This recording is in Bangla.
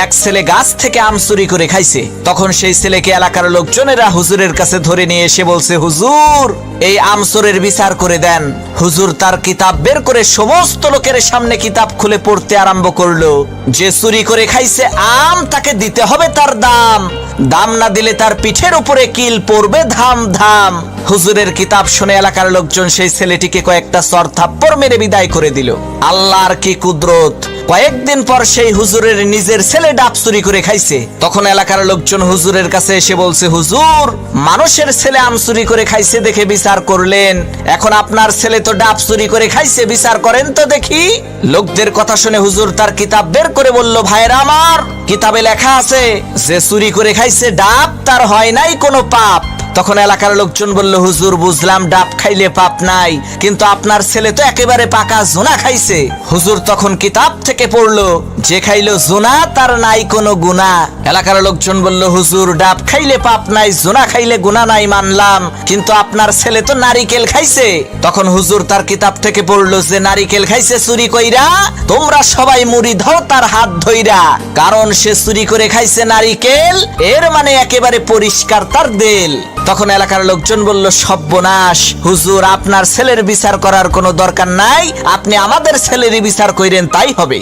এক ছেলে গাছ থেকে আম চুরি করে খাইছে। তখন সেই ছেলেকে এলাকার লোকজনেরা হুজুরের কাছে ধরে নিয়ে এসে বলছে, হুজুর এই আম চোরের বিচার করে দেন। হুজুর তার কিতাব বের করে সমস্ত লোকের সামনে কিতাব খুলে পড়তে আরম্ভ করলো। যে চুরি করে খাইছে আম তাকে দিতে হবে তার দাম, দাম না দিলে তার পিঠের উপরে কিল পড়বে ধাম ধাম। হুজুরের কিতাব শুনে এলাকার লোকজন সেই ছেলেটিকে কয়েকটা চর থাপ্পড় মেরে বিদায় করে দিল। আল্লাহর কি কুদরত! কয়েকদিন পর সেই হুজুরের নিজের ছেলে ডাব চুরি করে খাইছে। তখন এলাকার লোকজন হুজুরের কাছে এসে বলছে, হুজুর মানুষের ছেলে আম চুরি করে খাইছে দেখে বিচার করলেন, এখন আপনার ছেলে তো ডাব চুরি করে খাইছে, বিচার করেন তো দেখি। লোকদের কথা শুনে হুজুর তার কিতাব বের করে বলল, ভাইরা আমার, কিতাবে লেখা আছে যে চুরি করে খাইছে ডাব তার হয় নাই কোনো পাপ। তখন এলাকার লোকজন বলল, হুজুর বুঝলাম ডাব খাইলে পাপ নাই, কিন্তু আপনার ছেলে তো একেবারে পাকা জোনা খাইছে। হুজুর তখন কিতাব থেকে পড়লো, যে খাইলো জোনা তার নাই কোনো গুনাহ। এলাকার লোকজন বলল, হুজুর ডাব খাইলে পাপ নাই, জোনা খাইলে গুনাহ নাই মানলাম, কিন্তু আপনার ছেলে তো নারিকেল খাইছে। তখন হুজুর তার কিতাব থেকে পড়লো, যে নারিকেল খাইছে চুরি কইরা, তোমরা সবাই মুড়ি দাও তার হাত ধইরা, কারণ সে চুরি করে খাইছে নারিকেল, এর মানে একেবারে পরিষ্কার তার দিল। তখন এলাকার লোকজন বলল, সর্বনাশ, হুজুর আপনার ছেলের বিচার করার কোনো দরকার নাই, আপনি আমাদের ছেলেরই বিচার কইরেন তাই হবে।